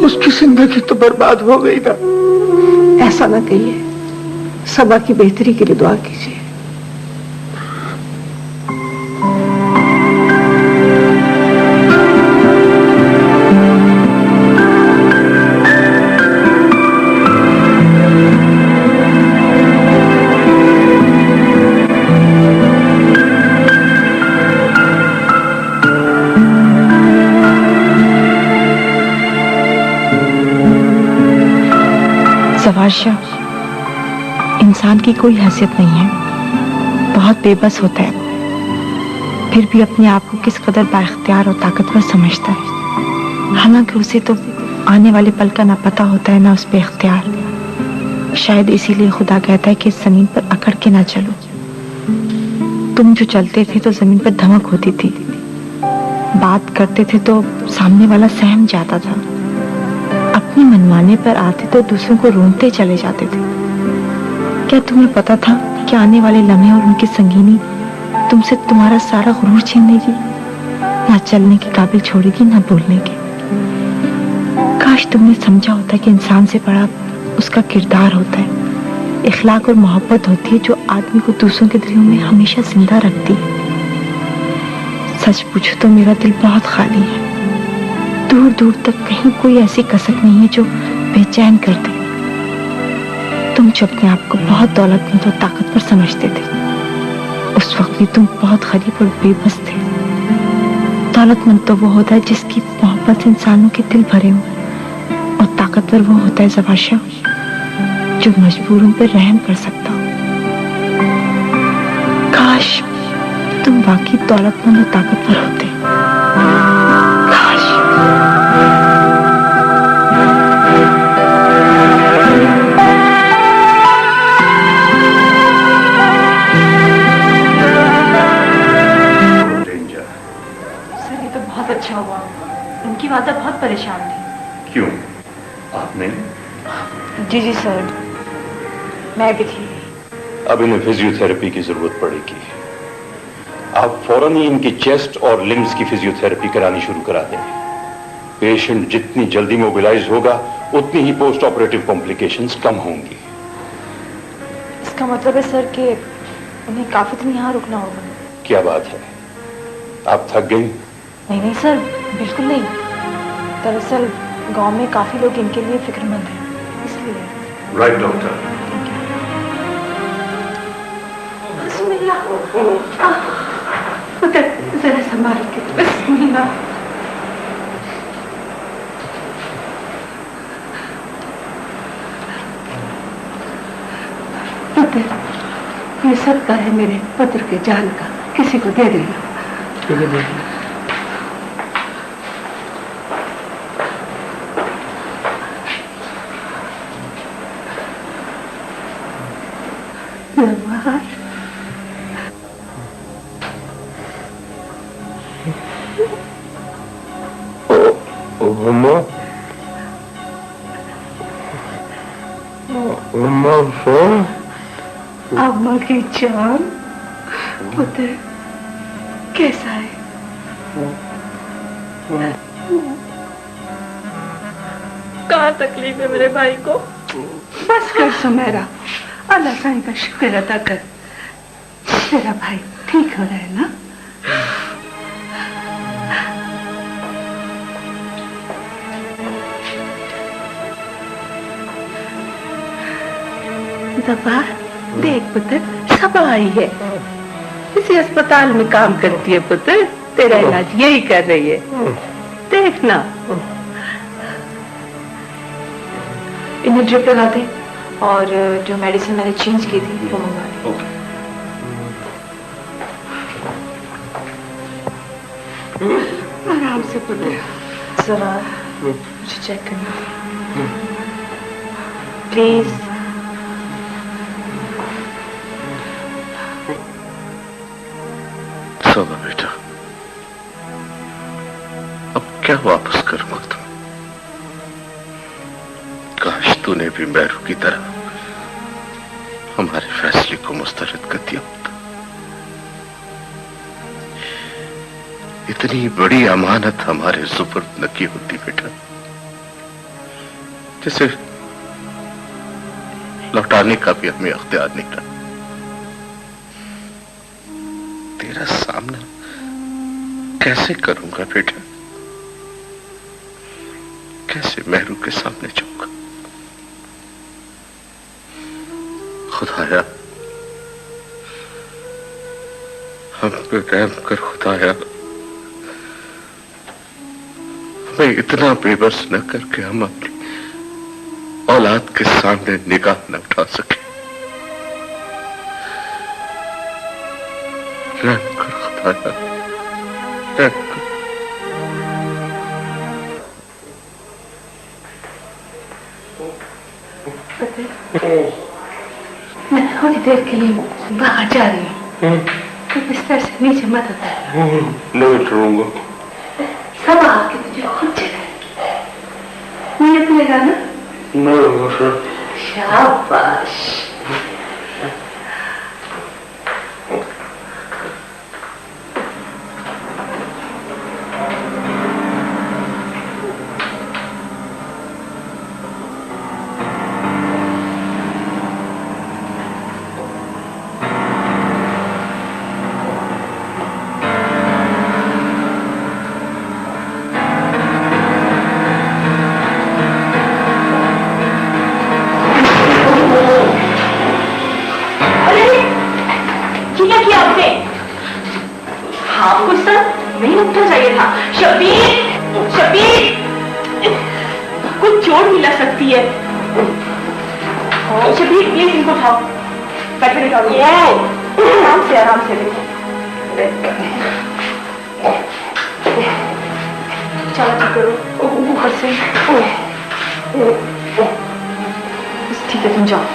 उसकी जिंदगी तो बर्बाद हो गई ना। ऐसा ना कहिए, सबा की बेहतरी के लिए दुआ कीजिए। जवाशा, इंसान की कोई हैसियत नहीं है, बहुत बेबस होता है, फिर भी अपने आप को किस कदर बाइख्तियार और ताकतवर समझता है। हालांकि उसे तो आने वाले पल का ना पता होता है ना उस पे इख्तियार। शायद इसीलिए खुदा कहता है कि इस जमीन पर अकड़ के ना चलो। तुम जो चलते थे तो जमीन पर धमक होती थी, बात करते थे तो सामने वाला सहम जाता था, अपनी मनमाने पर आते तो दूसरों को रोनते चले जाते थे। क्या तुम्हें पता था कि आने वाले लम्हे और उनकी संगीनी तुमसे तुम्हारा सारा गुरूर छीन लेगी, ना चलने के काबिल छोड़ेगी ना बोलने के। काश तुमने समझा होता कि इंसान से बड़ा उसका किरदार होता है, इखलाक और मोहब्बत होती है जो आदमी को दूसरों के दिलों में हमेशा जिंदा रखती है। सच पूछो तो मेरा दिल बहुत खाली है, दूर दूर तक कहीं कोई ऐसी कसक नहीं है जो बेचैन कर दे। तुम जो अपने आप को बहुत दौलतमंद और ताकतवर समझते थे, उस वक्त भी तुम बहुत गरीब और बेबस थे। दौलतमंद तो वो होता है जिसकी मोहब्बत से इंसानों के दिल भरे हों, और ताकतवर वो होता है ज़वाशा जो मजबूरों पर रहम कर सकता हो। काश तुम वाकई दौलतमंद और ताकतवर होते। अच्छा हुआ, उनकी वादा बहुत परेशान थी। क्यों? आपने? जी जी सर, मैं भी थी। अब इन्हें फिजियोथेरेपी की जरूरत पड़ेगी। आप फौरन ही इनकी चेस्ट और लिम्स की फिजियोथेरेपी करानी शुरू करा दें। पेशेंट जितनी जल्दी मोबिलाइज होगा उतनी ही पोस्ट ऑपरेटिव कॉम्प्लिकेशंस कम होंगी। इसका मतलब है सर कि उन्हें काफी दिन यहाँ रुकना होगा। क्या बात है, आप थक गई? नहीं नहीं सर, बिल्कुल नहीं। दरअसल गांव में काफी लोग इनके लिए फिक्रमंद हैं, इसलिए। Right doctor. जरा संभाल के। बिस्मिल्लाह। पुत्र, ये सदका है मेरे पुत्र के जान का, किसी को दे देना। ठीक है, अम्मा की जान, पुत्र कैसा है? कहाँ तकलीफ है मेरे भाई को? बस कर सुमेरा, अल्लाह साईं का शुक्र अदा कर। तेरा भाई ठीक हो रहा है ना? दबा देख पुत्र, सब आई है। इसी अस्पताल में काम करती है पुत्र, तेरा इलाज यही कर रही है, देखना। इन्हें ड्रिप लगा दे और जो मेडिसिन मैंने चेंज की थी वो मंगवा दे। आराम से पुत्र। जरा मुझे चेक करना प्लीज। सोना बेटा, अब क्या वापस करूंगा तुम? काश तूने भी मैरू की तरह हमारे फैसले को मुस्तरद कर दिया होता। इतनी बड़ी अमानत हमारे सुपुर्द न की होती बेटा। जिसे लौटाने का भी हमें अख्तियार नहीं रहा। तेरा सामना कैसे करूंगा बेटा, कैसे मेहरू के सामने जाऊंगा? खुदाया हम पे रहम कर खुदाया, हमें इतना बेबस न करके हम अपनी औलाद के सामने निगाह न उठा सके। रहम कर खुदाया, रहम कर। मैं थोड़ी देर के लिए बाहर जा रही हूँ, तो बिस्तर से नीचे मत उतर। नहीं उतरूंगा। सब आके तुझे खुद चलेगी। नीयत लेगा ना? नहीं सर। शाबाश। आपको सर नहीं उठना चाहिए था। शबीर, शबीर, कुछ चोट भी लग सकती है। शबीर प्लीज इनको उठाओ, बैठे निकालो। आराम से, आराम से चलो ठीक करो ऊपर से। ठीक है तुम जाओ।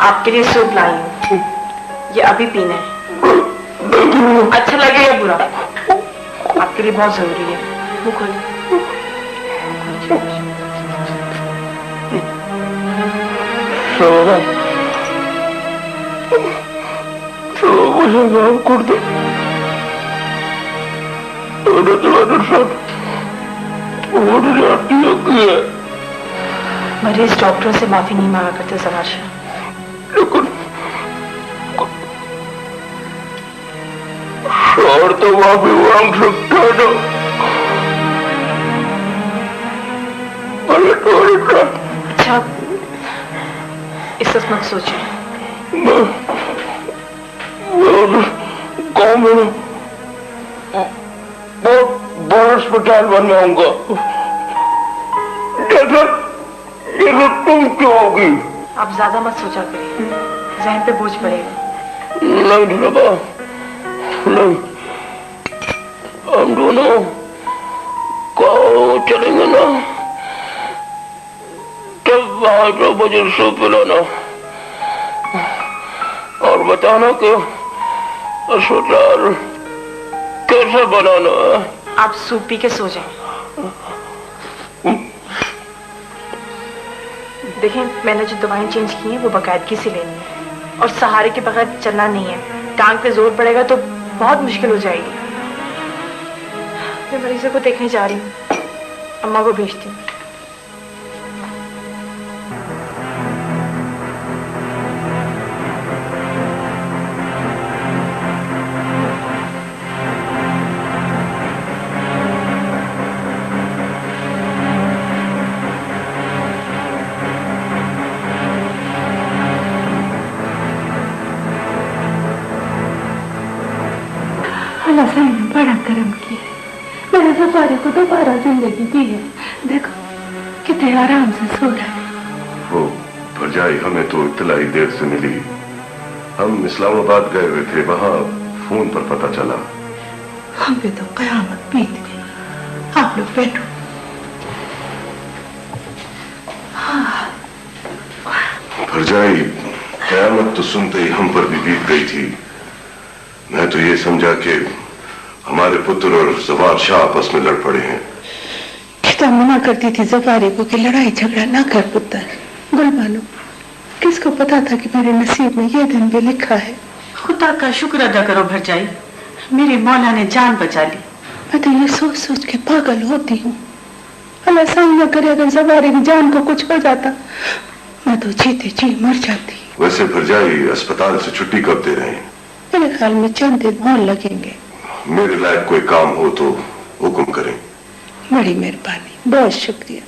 आपके लिए सूप लाई हूँ, ये अभी पीना है। अच्छा लगे या बुरा, आपके लिए बहुत जरूरी है। मुँह खोलो। मरीज डॉक्टरों से माफी नहीं मांगा करते जवाहर शाह। और तो माफी मांग सकता है ना। अच्छा इस मत सोचो। गाँव में बहुत बड़ा अस्पताल बनवाऊंगा। ये तुम क्यों होगी? आप ज्यादा मत सोचा करिए, जहन पे बोझ पड़ेगा। नहीं लगा, नहीं, हम दोनों गाँव चलेंगे ना, तब वहां तो मुझे सूप पिलाना और बताना कि अस्पताल कैसे बनाना है। आप सूप पी के सो जाएं। देखें मैंने जो दवाएं चेंज की हैं वो बाकायदगी से लेनी है और सहारे के बगैर चलना नहीं है। टांग पे जोर पड़ेगा तो बहुत मुश्किल हो जाएगी। मैं मरीजों को देखने जा रही हूँ, अम्मा को भेजती हूँ। अल्लाह साईं ने बड़ा करम किया, मेरे सफारे को दोबारा जिंदगी दी है। देखो कितने आराम से सो रहा है। वो भरजाई हमें तो इत्तलाई देर से मिली। हम इस्लामाबाद गए हुए थे, वहां फोन पर पता चला। हमें तो कयामत बीत गई। आप लोग बैठो। हाँ भरजाई कयामत तो सुनते ही हम पर भी बीत गई थी। मैं तो ये समझा कि हमारे पुत्र और जवार शाह आपस में लड़ पड़े हैं। कितना मना करती थी जफारी को कि लड़ाई झगड़ा ना कर पुत्र। गुलबानो, किसको पता था कि मेरे नसीब में ये दिन भी लिखा है। खुदा का शुक्र अदा करो भरजाई, मेरी मौला ने जान बचा ली। मैं तो ये सोच सोच के पागल होती हूँ। अल्लाह सही न करे अगर ज़वारे की जान को कुछ हो जाता, मैं तो जीते जी मर जाती। वैसे भरजाई अस्पताल से छुट्टी कब दे रहे हैं? मेरे ख्याल में चंद दिन और लगेंगे। मेरे लायक कोई काम हो तो हुक्म करें। बड़ी मेहरबानी, बहुत शुक्रिया।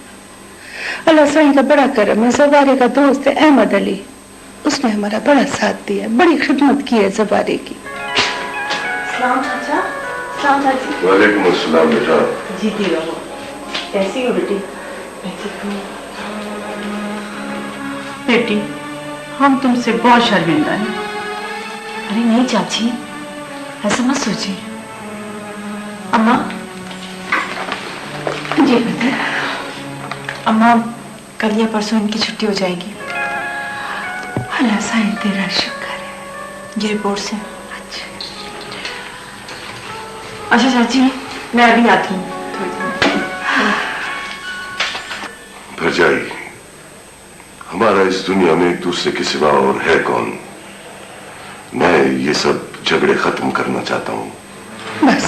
अल्लाह सही का बड़ा करम है। ज़वारे का दोस्त है अहमद अली, उसने हमारा बड़ा साथ दिया, बड़ी खिदमत की है ज़वारे की। सलाम चाचा। सलाम चाची। वालेकुम अस्सलाम बेटा। जीती रहो। कैसी हो बेटी? बेटी, हम तुमसे बहुत शर्मिंदा हैं। अरे नहीं चाची, ऐसा मत सोचिए। अम्मा जी बेटा। अम्मा, कल या परसों इनकी छुट्टी हो जाएगी। अल्लाह सही तेरा शुक्र है। ये रिपोर्ट से। अच्छा चाची, मैं अभी आती हूँ थोड़ी देर। भरजाई, हमारा इस दुनिया में एक दूसरे के सिवा और है कौन? मैं ये सब झगड़े खत्म करना चाहता हूँ। बस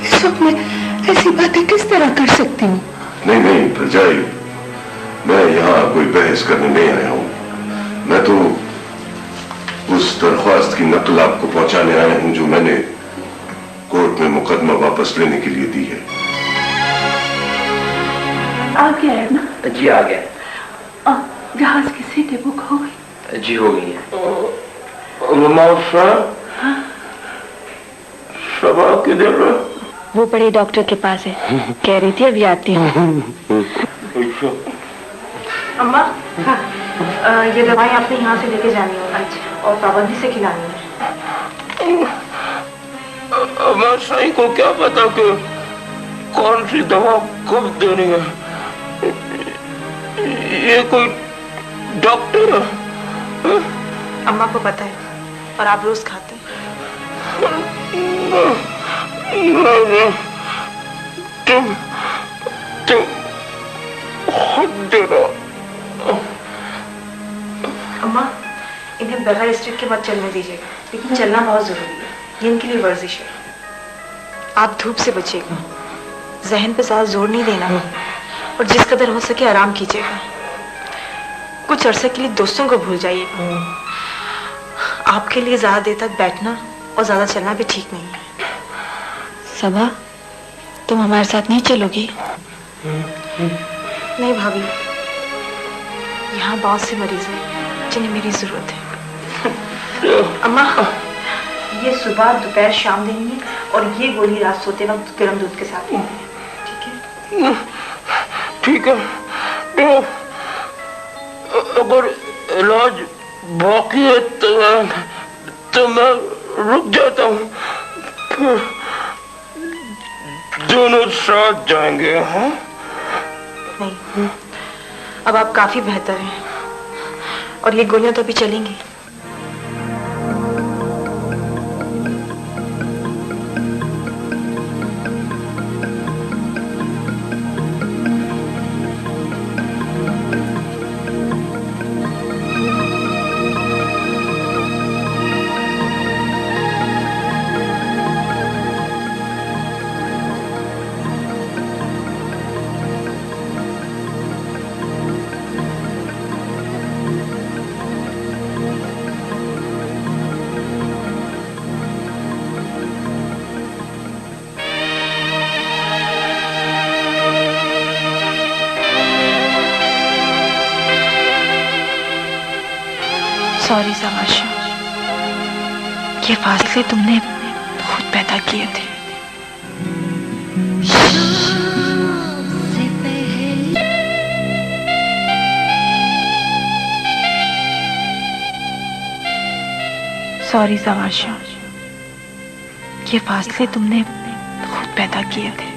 इस वक्त मैं ऐसी बातें किस तरह कर सकती हूँ? नहीं नहीं भरजाई, मैं यहाँ कोई बहस करने नहीं आया हूँ। मैं तो उस दरख्वास्त की नकल आपको पहुंचाने आया हूँ जो मैंने कोर्ट में मुकदमा वापस लेने के लिए दी है। आ गया है ना? जी आ गया। जहाज की सीटें बुक हो गई? जी हो गई है। मम्मा शबा किधर है? वो बड़े डॉक्टर के पास है, कह रही थी अभी आती हूँ। अम्मा, ये दवाई आपने यहाँ से लेके जानी है। अच्छा। और पाबंदी से खिलानी है। मैं सही को क्या पता कि कौन सी दवा कब देनी है? ये कोई डॉक्टर है? अम्मा को पता है और आप रोज खाते हैं। नहीं, तुम खुद दे रहा। अम्मा, इन्हें बगैर स्ट्रिप के मत चलने दीजिएगा, लेकिन चलना बहुत जरूरी है। ये इनके लिए वर्जिश है। आप धूप से बचिएगा, जहन पे ज्यादा जोर नहीं देना और जिस कदर हो सके आराम कीजिएगा। कुछ अरसे के लिए दोस्तों को भूल जाइएगा। आपके लिए ज्यादा देर तक बैठना और ज्यादा चलना भी ठीक नहीं है। सबा, तुम हमारे साथ नहीं चलोगी? नहीं भाभी, यहाँ बहुत से मरीज हैं जिन्हें मेरी जरूरत है। अम्मा, ये सुबह दोपहर शाम देनी है और ये गोली रात सोते वक्त गर्म दूध के साथ लेनी है। ठीक है? ठीक है। तो अगर इलाज बाकी है तो मैं रुक जाता हूँ, फिर दोनों साथ जाएंगे। हाँ? नहीं, अब आप काफी बेहतर हैं और ये गोलियां तो अभी चलेंगी। सॉरी ज़वाशा, ये फासले तुमने खुद पैदा किए थे। सॉरी ज़वाशा, ये फासले तुमने खुद पैदा किए थे।